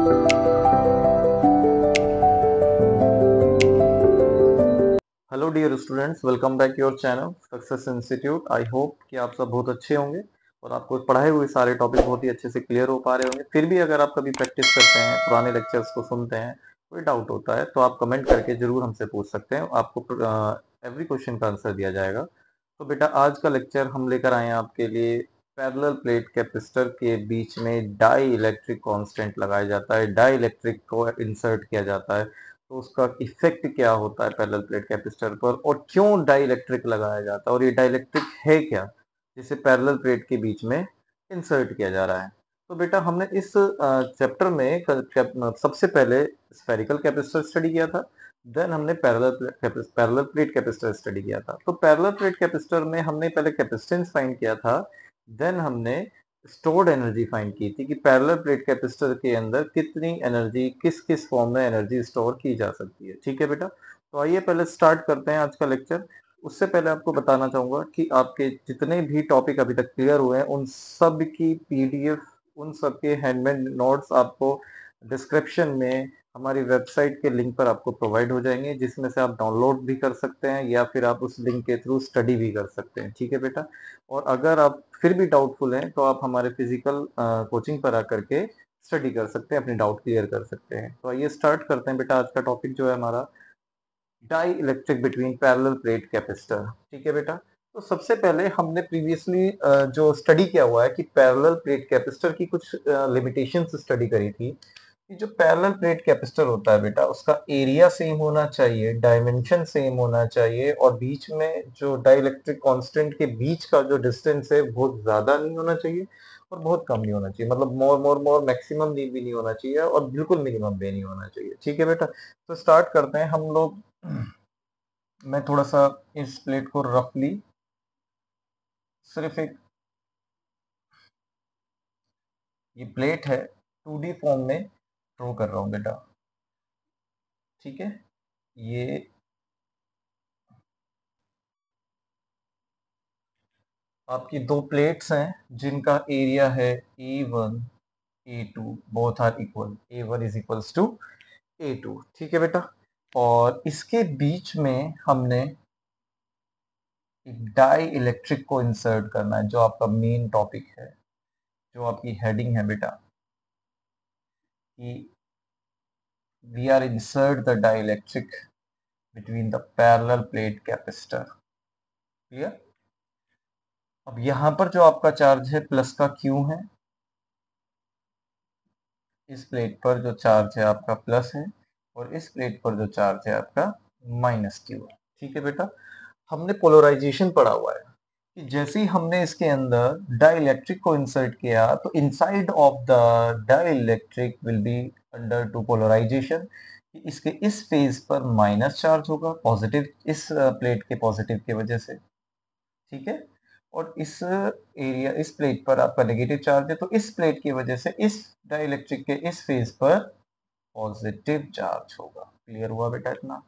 Hello dear students, welcome back your channel success institute. I hope कि आप सब बहुत अच्छे होंगे और आपको पढ़ाए हुए सारे टॉपिक बहुत ही अच्छे से क्लियर हो पा रहे होंगे। फिर भी अगर आप कभी प्रैक्टिस करते हैं, पुराने लेक्चर्स को सुनते हैं, कोई डाउट होता है तो आप कमेंट करके जरूर हमसे पूछ सकते हैं। आपको एवरी क्वेश्चन का आंसर दिया जाएगा। तो बेटा, आज का लेक्चर हम लेकर आए हैं आपके लिए। पैरेलल प्लेट कैपेसिटर के बीच में डाई इलेक्ट्रिक कांस्टेंट लगाया जाता है, डाई इलेक्ट्रिक को इंसर्ट किया जाता है, तो उसका इफेक्ट क्या होता है पैरेलल प्लेट कैपेसिटर पर, और क्यों डाइइलेक्ट्रिक लगाया जाता है, और ये डाइइलेक्ट्रिक है क्या जिसे पैरेलल प्लेट के बीच में इंसर्ट किया जा रहा है। तो बेटा, हमने इस चैप्टर में सबसे पहले स्फेरिकल कैपेसिटर स्टडी किया था, देन हमने पैरेलल प्लेट कैपेसिटर स्टडी किया था। तो पैरेलल प्लेट कैपेसिटर में हमने पहले कैपेसिटेंस फाइंड किया था, देन हमने स्टोर्ड एनर्जी फाइंड की थी कि पैरेलल प्लेट कैपेसिटर के अंदर कितनी एनर्जी, किस किस फॉर्म में एनर्जी स्टोर की जा सकती है। ठीक है बेटा, तो आइए पहले स्टार्ट करते हैं आज का लेक्चर। उससे पहले आपको बताना चाहूंगा कि आपके जितने भी टॉपिक अभी तक क्लियर हुए हैं उन सब की पीडीएफ, उन सब के हैंडमेड नोट्स आपको डिस्क्रिप्शन में हमारी वेबसाइट के लिंक पर आपको प्रोवाइड हो जाएंगे, जिसमें से आप डाउनलोड भी कर सकते हैं या फिर आप उस लिंक के थ्रू स्टडी भी कर सकते हैं। ठीक है बेटा, और अगर आप फिर भी डाउटफुल हैं तो आप हमारे फिजिकल कोचिंग पर आकर के स्टडी कर सकते हैं, अपने डाउट क्लियर कर सकते हैं। तो आइए स्टार्ट करते हैं बेटा। आज का टॉपिक जो है हमारा dielectric between parallel plate capacitor. ठीक है बेटा, तो सबसे पहले हमने प्रीवियसली जो स्टडी किया हुआ है कि पैरेलल प्लेट कैपेसिटर की कुछ लिमिटेशंस स्टडी करी थी कि जो पैरेलल प्लेट कैपेसिटर होता है बेटा, उसका एरिया सेम होना चाहिए, डायमेंशन सेम होना चाहिए, और बीच में जो डाइइलेक्ट्रिक कांस्टेंट के बीच का जो डिस्टेंस है बहुत ज्यादा नहीं होना चाहिए और बहुत कम नहीं होना चाहिए। मतलब मोर मोर मोर मैक्सिमम भी नहीं होना चाहिए और बिल्कुल मिनिमम भी नहीं होना चाहिए। ठीक है बेटा, तो स्टार्ट करते हैं हम लोग। मैं थोड़ा सा इस प्लेट को रफली सिर्फ एक, ये प्लेट है, 2D फॉर्म में ड्रॉ कर रहा हूं बेटा। ठीक है, ये आपकी दो प्लेट्स हैं जिनका एरिया है A1 A2, both are equal, A1 is equals to A2। ठीक है बेटा, और इसके बीच में हमने एक डाई इलेक्ट्रिक को इंसर्ट करना है, जो आपका मेन टॉपिक है, जो आपकी हेडिंग है बेटा, कि we are insert the dielectric between the parallel plate capacitor. Clear? अब यहां पर जो आपका चार्ज है प्लस का क्यू है, इस प्लेट पर जो चार्ज है आपका प्लस है, और इस प्लेट पर जो चार्ज है आपका माइनस क्यू है। ठीक है बेटा, हमने पोलराइजेशन पढ़ा हुआ है कि जैसे ही हमने इसके अंदर डाइइलेक्ट्रिक को इंसर्ट किया तो inside of the dielectric will be under to polarisation. इसके इस फेज पर माइनस चार्ज होगा, पॉजिटिव, इस प्लेट के पॉजिटिव की वजह से। ठीक है, और इस एरिया, इस प्लेट पर आपका नेगेटिव चार्ज है, तो इस प्लेट की वजह से इस डाइइलेक्ट्रिक के इस फेज पर पॉजिटिव चार्ज होगा। क्लियर हुआ बेटा इतना?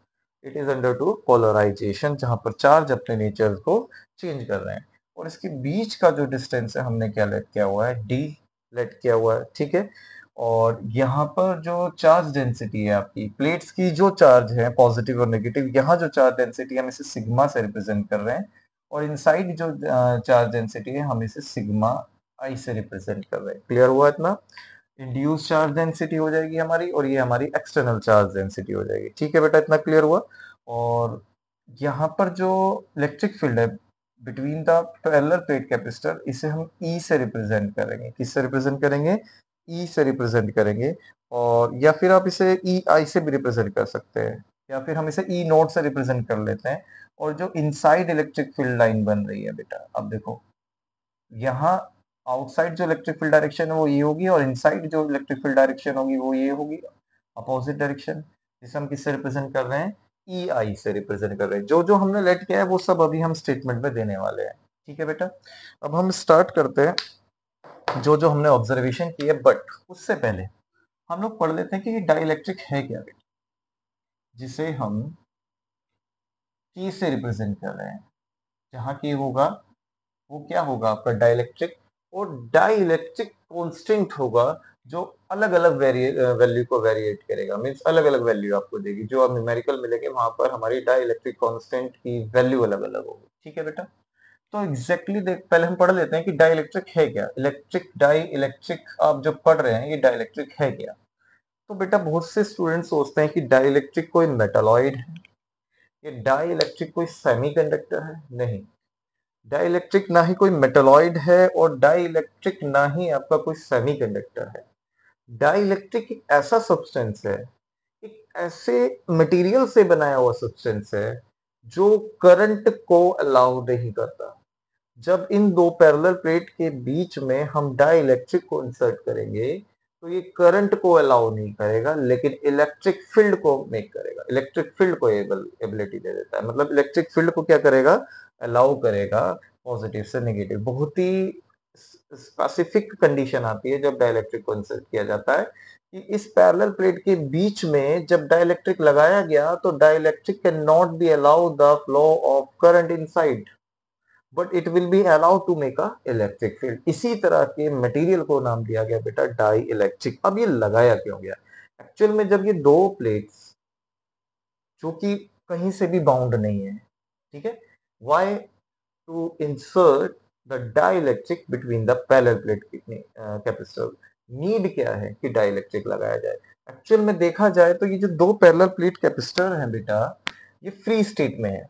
It is under to polarisation, जहां पर चार्ज अपने नेचर को चेंज कर रहे हैं। और इसके बीच का जो डिस्टेंस है हमने क्या लेट किया हुआ है, डी लेट किया हुआ है। ठीक है, और यहाँ पर जो चार्ज डेंसिटी है आपकी प्लेट्स की, जो चार्ज है पॉजिटिव और नेगेटिव, यहाँ जो चार्ज डेंसिटी हम इसे सिग्मा से रिप्रेजेंट कर रहे हैं, और इनसाइड जो चार्ज डेंसिटी है हम इसे सिग्मा आई से रिप्रेजेंट कर रहे हैं। क्लियर हुआ इतना? इंड्यूस चार्ज डेंसिटी हो जाएगी हमारी, और ये हमारी एक्सटर्नल चार्ज डेंसिटी हो जाएगी। ठीक है बेटा, इतना क्लियर हुआ? और यहाँ पर जो इलेक्ट्रिक फील्ड है between the parallel plate capacitor, इसे हम ई से रिप्रेजेंट करेंगे। किससे रिप्रेजेंट करेंगे? ई से रिप्रेजेंट करेंगे। और या फिर आप इसे ई आई से भी रिप्रेजेंट कर सकते हैं, या फिर हम इसे ई नोट से रिप्रेजेंट कर लेते हैं। और जो इनसाइड इलेक्ट्रिक फील्ड लाइन बन रही है बेटा, अब देखो, यहाँ आउटसाइड जो इलेक्ट्रिक फील्ड डायरेक्शन है वो ये होगी, और इनसाइड जो इलेक्ट्रिक फील्ड डायरेक्शन होगी वो ये होगी, अपोजिट डायरेक्शन, जिसे हम किससे रिप्रेजेंट कर रहे हैं? ई आई से रिप्रेजेंट कर रहे हैं। जो जो हमने लेट किया है वो सब अभी हम स्टेटमेंट में देने वाले हैं। ठीक है बेटा, अब हम स्टार्ट करते हैं जो जो हमने ऑब्जर्वेशन की है, बट उससे पहले हम लोग पढ़ लेते हैं कि डाइइलेक्ट्रिक है क्या बेटा, जिसे हम की से रिप्रेजेंट कर रहे हैं। जहां की होगा वो क्या होगा? आपका डाइइलेक्ट्रिक, और डाइइलेक्ट्रिक कांस्टेंट होगा जो अलग अलग वैल्यू को वेरिएट करेगा, मीन्स अलग अलग वैल्यू आपको देगी। जो आप न्यूमेरिकल मिलेंगे वहां पर हमारी डाई इलेक्ट्रिक कॉन्स्टेंट की वैल्यू अलग अलग होगी। ठीक है बेटा, तो एग्जैक्टली देख, पहले हम पढ़ लेते हैं कि डाई इलेक्ट्रिक है क्या। इलेक्ट्रिक डाई इलेक्ट्रिक आप जो पढ़ रहे हैं ये डाई इलेक्ट्रिक है क्या। तो बेटा बहुत से स्टूडेंट सोचते हैं कि डाई इलेक्ट्रिक कोई मेटालॉइड है, ये डाई इलेक्ट्रिक कोई सेमीकंडक्टर है। नहीं, डाई इलेक्ट्रिक ना ही कोई मेटालॉइड है और डाई इलेक्ट्रिक ना ही आपका कोई सेमीकंडक्टर है। डाई इलेक्ट्रिक एक ऐसा सब्सटेंस है, एक ऐसे मटेरियल से बनाया हुआ सब्सटेंस है जो करंट को अलाउ नहीं करता। जब इन दो पैरेलल प्लेट के बीच में हम डाई इलेक्ट्रिक को इंसर्ट करेंगे तो ये करंट को अलाउ नहीं करेगा, लेकिन इलेक्ट्रिक फील्ड को मेक करेगा, इलेक्ट्रिक फील्ड को एबिलिटी दे देता है। मतलब इलेक्ट्रिक फील्ड को क्या करेगा, अलाउ करेगा पॉजिटिव से नेगेटिव। बहुत ही स्पेसिफिक कंडीशन आती है जब डाइलेक्ट्रिक को इंसर्ट किया जाता है कि इस पैरेलल प्लेट के बीच में जब डाइलेक्ट्रिक लगाया गया तो dielectric can not be allow the flow of current inside, but it will be allowed to make a electric field. इसी तरह के मटेरियल को नाम दिया गया बेटा डाई इलेक्ट्रिक। अब ये लगाया क्यों गया? एक्चुअल में जब ये दो प्लेट्स जो कि कहीं से भी बाउंड नहीं है, ठीक है, why to insert the dielectric between the parallel plate capacitor, need क्या है कि डाइलेक्ट्रिक लगाया जाए। एक्चुअल में देखा जाए तो ये जो दो पैरेलल प्लेट कैपेसिटर हैं बेटा, ये फ्री स्टेट में है,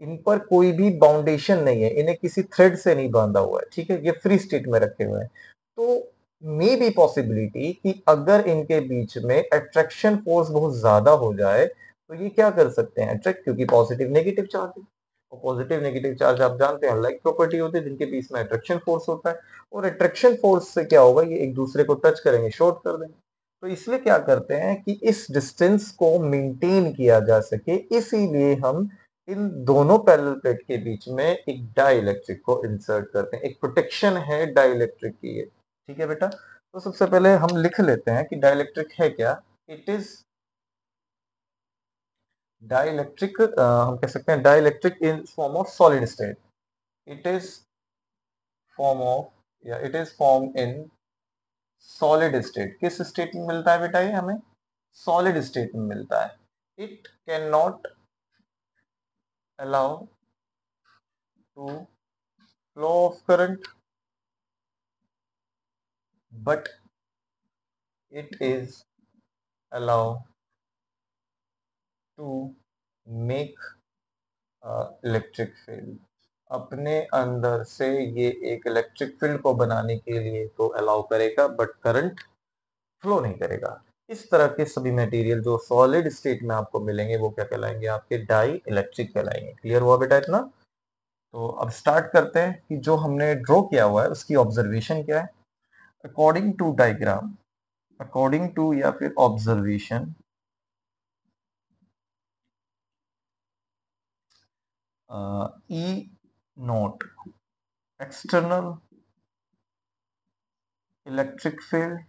इन पर कोई भी बाउंडेशन नहीं है, इन्हें किसी थ्रेड से नहीं बांधा हुआ है। ठीक है, ये फ्री स्टेट में रखे हुए हैं। तो मे बी पॉसिबिलिटी कि अगर इनके बीच में अट्रैक्शन फोर्स बहुत ज्यादा हो जाए तो ये क्या कर सकते हैं, अट्रैक्ट, क्योंकि पॉजिटिव नेगेटिव चार्ज है। और पॉजिटिव नेगेटिव चार्ज आप जानते हैं लाइक प्रॉपर्टी होती है जिनके बीच में अट्रैक्शन फोर्स होता है। और अट्रैक्शन फोर्स से क्या होगा, ये एक दूसरे को टच करेंगे, शॉर्ट कर देंगे। तो इसलिए क्या करते हैं कि इस डिस्टेंस को मेंटेन किया जा सके, इसीलिए हम इन दोनों पैरेलल प्लेट के बीच में एक डाइलेक्ट्रिक को इंसर्ट करते हैं। एक प्रोटेक्शन है डाइलेक्ट्रिक की ये। ठीक है बेटा, तो सबसे पहले हम लिख लेते हैं कि डाइलेक्ट्रिक है क्या। इट इज डाइलेक्ट्रिक, हम कह सकते हैं dielectric in form of solid state. It is form of, या it is form in solid state. किस स्टेट में मिलता है बेटा ये हमें? सॉलिड स्टेट में मिलता है। It can not allow to flow of current, but it is allow to make electric field. अपने अंदर से ये एक इलेक्ट्रिक फील्ड को बनाने के लिए तो अलाउ करेगा, बट करंट फ्लो नहीं करेगा। इस तरह के सभी मटेरियल जो सॉलिड स्टेट में आपको मिलेंगे वो क्या कहलाएंगे, आपके डाई इलेक्ट्रिक कहलाएंगे। क्लियर हुआ बेटा इतना? तो अब स्टार्ट करते हैं कि जो हमने ड्रॉ किया हुआ है उसकी ऑब्जर्वेशन क्या है। According to diagram, according to या फिर observation, E naught external electric field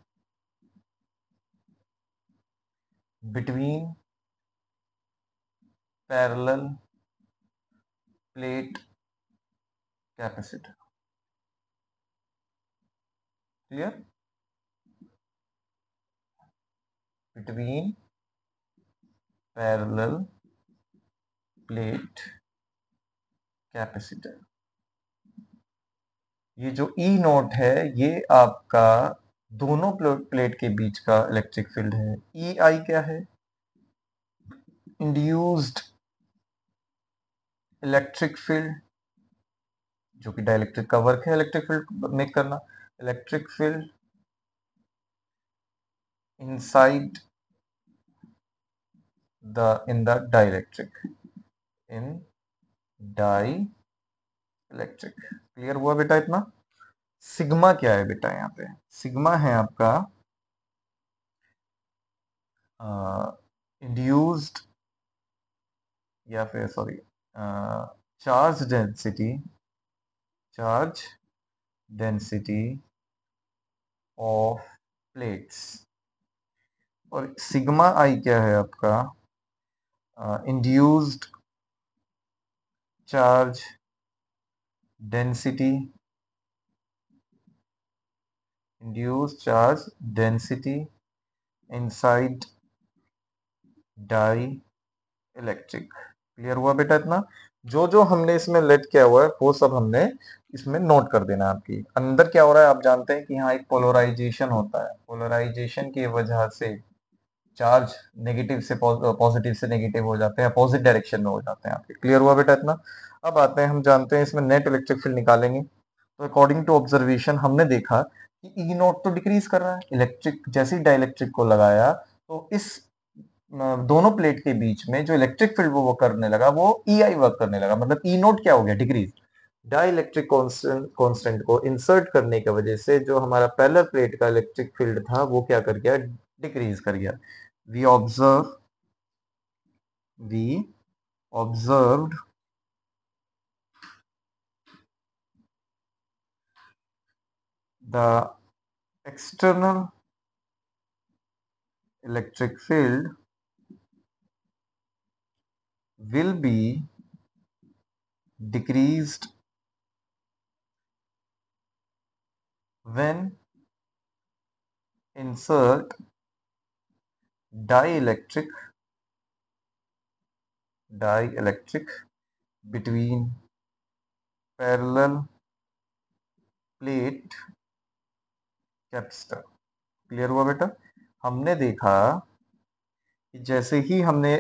between parallel plate capacitor. Clear? Between parallel plate capacitor. ये जो E नोट है ये आपका दोनों प्लेट के बीच का इलेक्ट्रिक फील्ड है। ई आई क्या है? इंड्यूस्ड इलेक्ट्रिक फील्ड, जो कि डाइलेक्ट्रिक का वर्क है इलेक्ट्रिक फील्ड मेक करना। Electric field inside in the dielectric, in dielectric। Clear हुआ बेटा इतना? सिग्मा क्या है बेटा? यहाँ पे सिग्मा है आपका इंड्यूस्ड या फिर sorry charge density, charge density of plates. और सिग्मा आई क्या है आपका? Induced charge density induce charge density inside dielectric. Clear हुआ बेटा इतना? जो जो हमने इसमें लेट किया हुआ है वो सब हमने इसमें नोट कर देना। आपकी अंदर क्या हो रहा है आप जानते हैं कि यहाँ एक पोलराइजेशन होता है। पोलराइजेशन की वजह से चार्ज नेगेटिव से पॉजिटिव से नेगेटिव हो जाते हैं, अपोजिट डायरेक्शन में हो जाते हैं आपके। क्लियर हुआ बेटा इतना? अब आते हैं, हम जानते हैं इसमें नेट इलेक्ट्रिक फील्ड निकालेंगे। तो अकॉर्डिंग टू ऑब्जर्वेशन हमने देखा कि ई नोट तो डिक्रीज कर रहा है। इलेक्ट्रिक जैसे ही डाइलेक्ट्रिक को लगाया तो इस दोनों प्लेट के बीच में जो इलेक्ट्रिक फील्ड वो करने लगा वो ई आई वर्क करने लगा, मतलब ई नोट क्या हो गया, डिक्रीज। डाइलेक्ट्रिक कांस्टेंट को इंसर्ट करने की वजह से जो हमारा पैरेलल प्लेट का इलेक्ट्रिक फील्ड था वो क्या कर गया, डिक्रीज कर गया। We observed the external electric field will be decreased when insert dielectric between parallel plate capacitor. Clear हुआ बेटा? हमने देखा कि जैसे ही हमने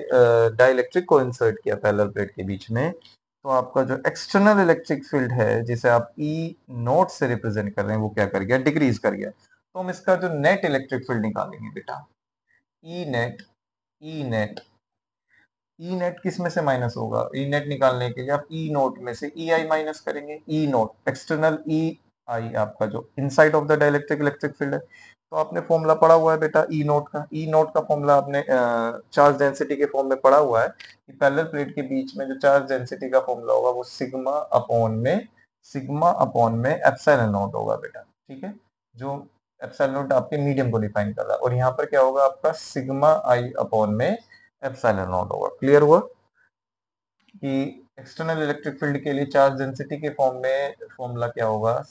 डाइलेक्ट्रिक को इंसर्ट किया पैरेलल प्लेट के बीच में, तो आपका जो एक्सटर्नल इलेक्ट्रिक फील्ड है जिसे आप ई नोट से रिप्रेजेंट कर रहे हैं वो क्या कर गया, डिक्रीज कर गया। तो हम इसका जो नेट इलेक्ट्रिक फील्ड निकालेंगे बेटा, E net E net E net किस में से माइनस होगा, ई नेट निकालने के लिए आप ई नोट में से ई आई माइनस करेंगे। ई नोट एक्सटर्नल ई आई आपका जो inside of the dielectric electric field है। तो आपने फॉर्मूला पढ़ा हुआ है बेटा ई नोट का फॉर्मूला आपने चार्ज डेंसिटी के फॉर्म में पढ़ा हुआ है कि पैरेलल प्लेट के बीच में जो चार्ज डेंसिटी का फॉर्मूला होगा वो सिग्मा अपॉन में एप्सिलॉन नॉट होगा बेटा। ठीक है, जो एप्सिलॉन नॉट आपके मीडियम को डिफाइन कर रहा है, और यहाँ पर क्या होगा आपका सिग्मा आई अपॉन में एप्सिलॉन नॉट होगा। क्लियर हुआ कि एक्सटर्नल इलेक्ट्रिक फील्ड के लिए चार्ज डेंसिटी के फॉर्म में फॉर्मूला क्या होगा,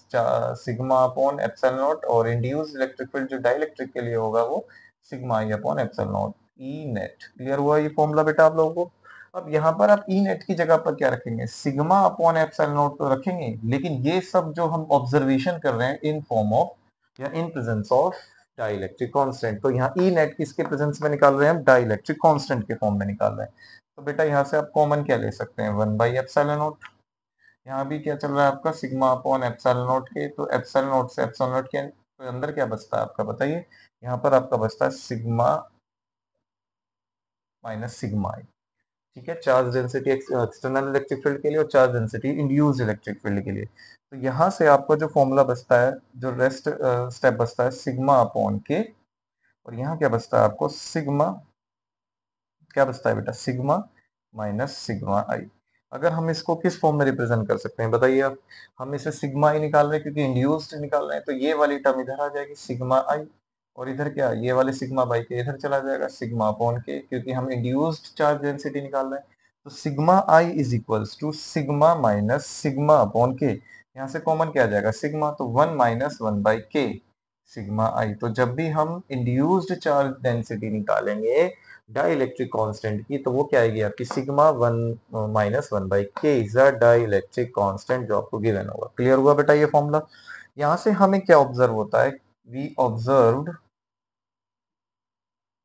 सिग्मा अपॉन एप्सिलॉन नॉट, और इंड्यूस्ड इलेक्ट्रिक फील्ड जो डाइलेक्ट्रिक के लिए होगा वो sigma I upon epsilon not E net. Clear हुआ ये फॉर्मूला बेटा आप लोगों को? अब यहाँ पर आप ई नेट की जगह पर क्या रखेंगे, सिग्मा अपॉन एप्सिलॉन नॉट तो रखेंगे, लेकिन ये सब जो हम ऑब्जर्वेशन कर रहे हैं इन फॉर्म ऑफ या इन प्रेजेंस ऑफ डाइलेक्ट्रिक कांस्टेंट। तो यहाँ ई नेट किसके प्रेजेंस में निकाल रहे हैं हम, डाइलेक्ट्रिक कांस्टेंट के फॉर्म में निकाल रहे हैं। तो बेटा यहाँ से आप कॉमन क्या ले सकते हैं, 1/एप्सिलॉन नॉट। यहाँ भी क्या चल रहा है आपका, सिग्मा अपॉन एप्सिलॉन नॉट के, तो एप्सिलॉन नॉट से एप्सिलॉन नॉट के अंदर क्या बचता है आपका बताइए, यहाँ पर आपका बचता है सिग्मा माइनस सिग्मा आई। ठीक है, charge density external electric field के लिए और charge density induced electric field के लिए। तो यहाँ से आपका जो फॉर्मूला बचता है, जो रेस्ट स्टेप बचता है सिग्मा अपॉन के, और यहाँ क्या बचता है आपको, सिग्मा क्या बचता है बेटा, सिग्मा माइनस सिग्मा आई। अगर हम इसको किस फॉर्म में रिप्रेजेंट कर सकते हैं बताइए आप, हम इसे सिग्मा आई निकाल रहे हैं क्योंकि इंड्यूस्ड निकाल रहे हैं, तो ये वाली टर्म इधर आ जाएगी सिग्मा आई, और इधर क्या, ये वाले सिग्मा बाई के इधर चला जाएगा सिग्मा अपॉन के, क्योंकि हम इंड्यूस्ड चार्ज डेंसिटी निकाल रहे हैं। तो sigma i is equals to sigma minus sigma upon K, यहाँ से कॉमन क्या आ जाएगा सिग्मा, तो 1 - 1/k सिग्मा आई। तो जब भी हम इंड्यूस्ड चार्ज डेंसिटी निकालेंगे डाइलेक्ट्रिक कांस्टेंट की, तो वो क्या आएगी आपकी, sigma 1 - 1/k is a dielectric constant जो आपको गिवन होगा। क्लियर हुआ बेटा ये फॉर्मूला? यहां से हमें क्या ऑब्जर्व होता है, वी ऑब्जर्व्ड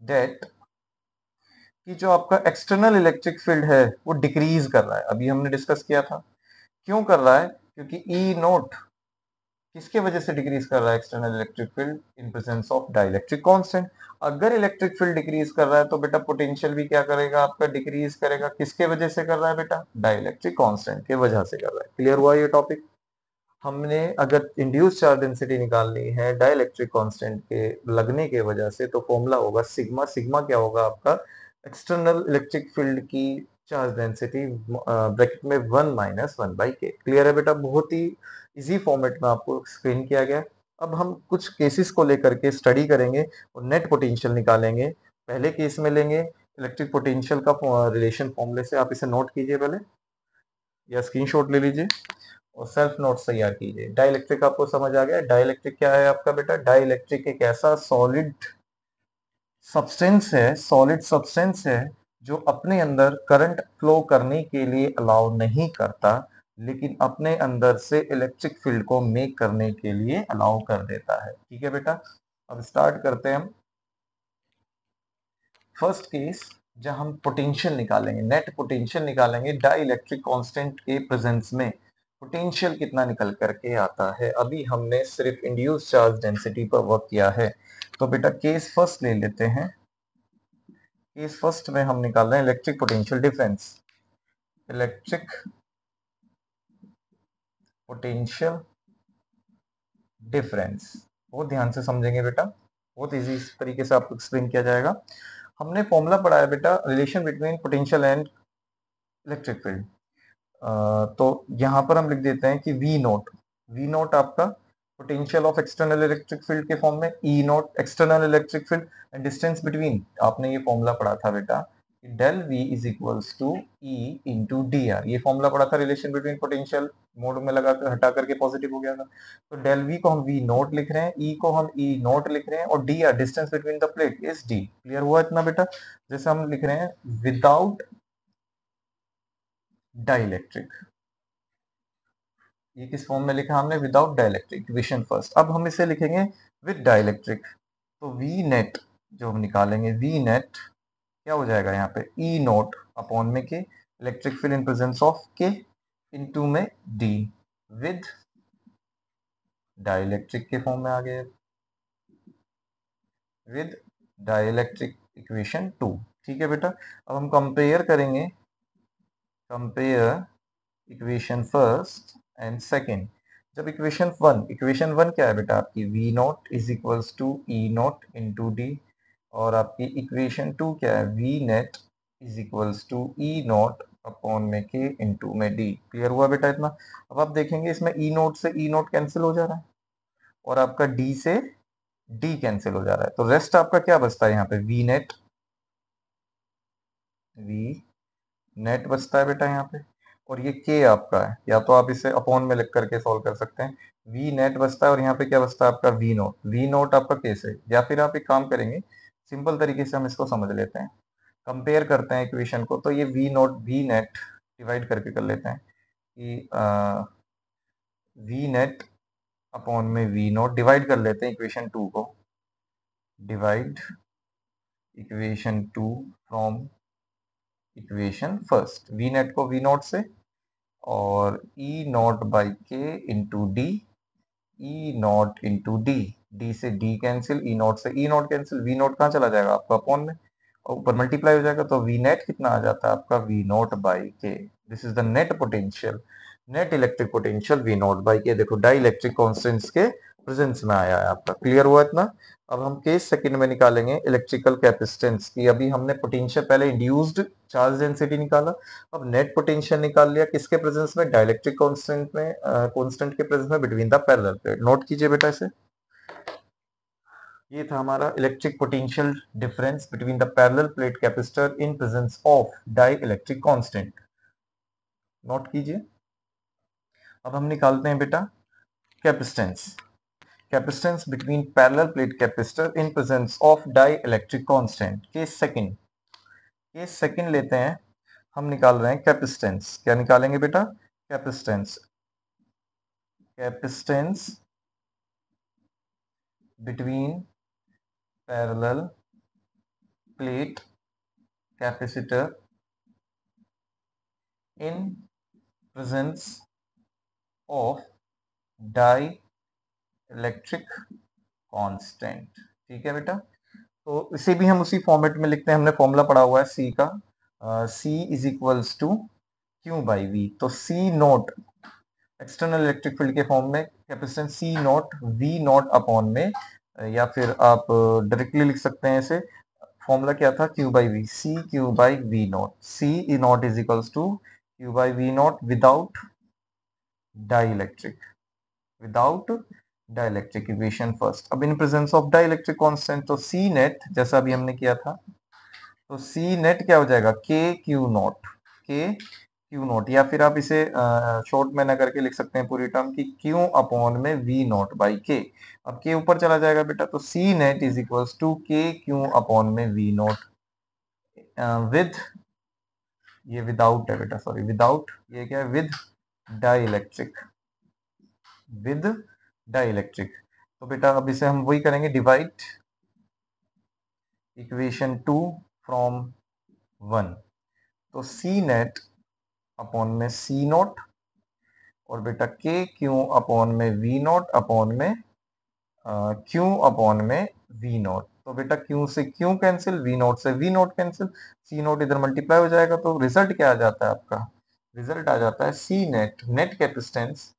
दैट कि जो आपका एक्सटर्नल इलेक्ट्रिक फील्ड है वो डिक्रीज कर रहा है। अभी हमने डिस्कस किया था क्यों कर रहा है, क्योंकि ई नोट किसके वजह से डिक्रीज कर रहा है, external electric field in presence of dielectric constant. अगर इलेक्ट्रिक फील्ड डिक्रीज कर रहा है तो बेटा पोटेंशियल भी क्या करेगा आपका, डिक्रीज करेगा। किसके वजह से कर रहा है बेटा, डाइलेक्ट्रिक कांस्टेंट के वजह से कर रहा है। क्लियर हुआ ये टॉपिक? हमने अगर इंड्यूस चार्ज डेंसिटी निकालनी है डाइलेक्ट्रिक कांस्टेंट के लगने के वजह से, तो फॉर्मूला होगा सिग्मा। सिग्मा क्या होगा आपका, एक्सटर्नल इलेक्ट्रिक फील्ड की चार्ज डेंसिटी ब्रैकेट में 1 - 1/k। क्लियर है बेटा? बहुत ही इजी फॉर्मेट में आपको एक्सप्लेन किया गया। अब हम कुछ केसेस को लेकर के स्टडी करेंगे और नेट पोटेंशियल निकालेंगे। पहले केस में लेंगे इलेक्ट्रिक पोटेंशियल का रिलेशन फॉर्मूले से, आप इसे नोट कीजिए पहले या स्क्रीनशॉट ले लीजिए। और सेल्फ नोट्स तैयार कीजिए। डाइलेक्ट्रिक आपको समझ आ गया? डाइलेक्ट्रिक क्या है आपका बेटा? डाइलेक्ट्रिक एक ऐसा सॉलिड सब्सटेंस है जो अपने अंदर करंट फ्लो करने के लिए अलाउ नहीं करता, लेकिन अपने अंदर से इलेक्ट्रिक फील्ड को मेक करने के लिए अलाउ कर देता है। ठीक है बेटा, अब स्टार्ट करते हैं हम। फर्स्ट केस, जहां हम पोटेंशियल निकालेंगे, नेट पोटेंशियल निकालेंगे डाइलेक्ट्रिक कांस्टेंट के प्रेजेंस में। पोटेंशियल कितना निकल करके आता है? अभी हमने सिर्फ इंड्यूस चार्ज डेंसिटी पर वर्क किया है, तो बेटा केस फर्स्ट ले लेते हैं। केस फर्स्ट में हम निकाल रहे हैं electric potential difference. Electric potential difference बहुत ध्यान से समझेंगे बेटा, बहुत इजी तरीके से आपको एक्सप्लेन किया जाएगा। हमने फॉर्मूला पढ़ा है बेटा, relation between potential and electric field. तो यहाँ पर हम लिख देते हैं कि वी नोट आपका potential of external electric field के फॉर्म में, E naught external electric field and distance between, आपने ये फॉर्मूला पढ़ा था बेटा, del V is equals to E into D R. ये फॉर्मूला पढ़ा था रिलेशन बिटवीन पोटेंशियल, मोड में लगा कर हटा करके पॉजिटिव हो गया था। तो डेल वी को हम वी नोट लिख रहे हैं, ई को हम ई नोट लिख रहे हैं, और D R distance between the plate is D. Clear हुआ इतना बेटा? जैसे हम लिख रहे हैं विदाउट डाइलेक्ट्रिक, ये किस फॉर्म में लिखा हमने? Without dielectric, equation first. अब हम इसे लिखेंगे विद डाइलेक्ट्रिक, तो वी नेट जो हम निकालेंगे, वी नेट क्या हो जाएगा यहाँ पे? ई नोट अपॉन में के, electric field in presence of के इनटू में डी, विद डाइलेक्ट्रिक के फॉर्म में आ गए, विद डाइलेक्ट्रिक इक्वेशन 2। ठीक है बेटा, अब हम कंपेयर करेंगे, compare equation first and second. जब इक्वेशन वन क्या है बेटा आपकी? V naught is equals to E naught into d, और आपकी इक्वेशन टू क्या है? V net is equals to E naught upon में के इंटू में डी। क्लियर हुआ बेटा इतना? अब आप देखेंगे इसमें ई नोट से ई नोट कैंसिल हो जा रहा है, और आपका डी से डी कैंसिल हो जा रहा है, तो रेस्ट आपका क्या बचता है यहाँ पे? वी नेट बचता है बेटा यहाँ पे, और ये के आपका है, या तो आप इसे अपॉन में लिख करके सॉल्व कर सकते हैं। वी नेट बचता है, और यहाँ पे क्या बचता है आपका? वी नोट आपका कैसे, या फिर आप एक काम करेंगे, सिंपल तरीके से हम इसको समझ लेते हैं, कंपेयर करते हैं इक्वेशन को। तो ये वी नेट डिवाइड करके कर लेते हैं कि वी नेट अपॉन में वी नोट, डिवाइड कर लेते हैं इक्वेशन टू को, divide equation two from equation first, V net को वी नोट से, और ई नॉट बाई के इंटू डी, ई नॉट इंटू डी, डी से डी कैंसिल, ई नॉट से ई नॉट कैंसिल, वी नॉट कहाँ चला जाएगा आपका? अपॉन में, और ऊपर मल्टीप्लाई हो जाएगा, तो वी नेट कितना आ जाता है आपका? V naught by K. This is the net potential, net electric potential V naught by K. देखो डाई इलेक्ट्रिक कॉन्स्टेंट्स के प्रेजेंस में आया है आपका। क्लियर हुआ इतना? अब हम केस सेकंड में निकालेंगे इलेक्ट्रिकल कैपेसिटेंस की। अभी हमने पोटेंशियल पहले इंड्यूस्ड चार्ज डेंसिटी निकाला, अब नेट पोटेंशियल निकाल लिया, किसके प्रेजेंस में? डाइलेक्ट्रिक कांस्टेंट में, कांस्टेंट के प्रेजेंस में, between the parallel plate. Note कीजिए बेटा इसे, ये था हमारा electric potential difference between the parallel plate capacitor in presence of dielectric constant. Note कीजिए। अब हम निकालते हैं बेटा capacitance, capacitance between parallel plate capacitor in presence of dielectric constant. Case second लेते हैं, हम निकाल रहे हैं कैपेसिटेंस। क्या निकालेंगे बेटा? Capacitance between parallel plate capacitor in presence of dielectric constant. ठीक है बेटा, तो इसे भी हम उसी फॉर्मेट में लिखते हैं, हमने फॉर्मूला पढ़ा हुआ है सी का, C is equals to Q by V. तो C naught external electric field के फॉर्म में capacitance C naught V naught upon में, या फिर आप डायरेक्टली लिख सकते हैं इसे, फॉर्मूला क्या था? Q by V, C Q by V naught, C E naught is equals to Q by V naught without dielectric, without dielectric equation first. अब in presence of dielectric constant, तो C net जैसा अभी हमने किया था, तो C net क्या हो जाएगा? के क्यू नोट, के क्यू नॉट, या फिर आप इसे शॉर्ट में न करके लिख सकते हैं पूरी टर्म की क्यू अपॉन में वी नॉट बाई के। अब के ऊपर चला जाएगा बेटा, तो C net is equals to के क्यू अपॉन में वी नॉट विद, ये विदाउट है बेटा, सॉरी विदाउट, ये क्या है, विद डाइलेक्ट्रिक, विद डाइलेक्ट्रिक। तो बेटा अब इसे हम वही करेंगे, डिवाइड इक्वेशन 2 फ्रॉम 1। तो सी नेट अपॉन में सी नॉट, और बेटा के क्यू अपॉन में वी नॉट अपॉन में क्यू अपॉन में वी नॉट। तो बेटा क्यू से क्यू कैंसिल, वी नॉट से V naught cancel, C naught इधर मल्टीप्लाई हो जाएगा, तो रिजल्ट क्या आ जाता है आपका, रिजल्ट आ जाता है सी नेट, नेट कैपेसिटेंस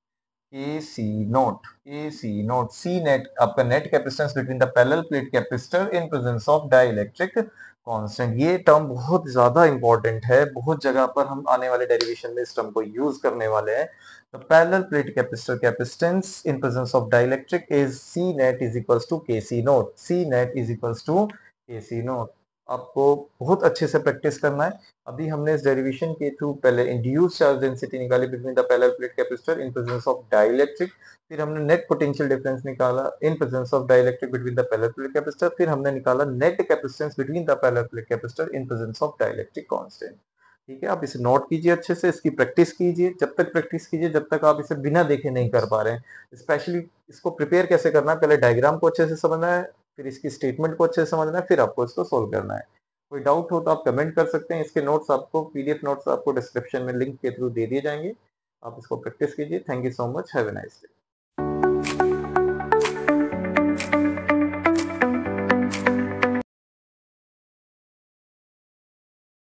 ए सी नोट, ए सी नोट, सी नेट आपका net capacitance between the parallel plate capacitor in presence of dielectric constant. ये टर्म बहुत ज्यादा इंपॉर्टेंट है, बहुत जगह पर हम आने वाले डेरिवेशन में इस टर्म को यूज करने वाले हैं। The parallel plate capacitor capacitance in presence of dielectric is C net is equals to K C naught, C net is equals to K C note. आपको बहुत अच्छे से प्रैक्टिस करना है। अभी हमने इस डेरिवेशन के थ्रू पहले इंड्यूस चार्ज डेंसिटी निकाली between the parallel plate capacitor in presence of dielectric, फिर हमने नेट पोटेंशियल डिफरेंस निकाला इन presence of dielectric between the parallel plate capacitor, फिर हमने निकाला net capacitance between the parallel plate capacitor in presence of dielectric constant. ठीक है, आप इसे नोट कीजिए अच्छे से, इसकी प्रैक्टिस कीजिए, जब तक प्रैक्टिस कीजिए जब तक आप इसे बिना देखे नहीं कर पा रहे हैं। स्पेशली इसको प्रिपेयर कैसे करना है, पहले डायग्राम को अच्छे से समझना है, फिर इसकी स्टेटमेंट को अच्छे से समझना है, फिर आपको इसको सोल्व करना है। कोई डाउट हो तो आप कमेंट कर सकते हैं। इसके नोट्स आपको, पीडीएफ नोट्स आपको डिस्क्रिप्शन में लिंक के थ्रू दे दिए जाएंगे। आप इसको प्रैक्टिस कीजिए। Thank you so much, have a nice day.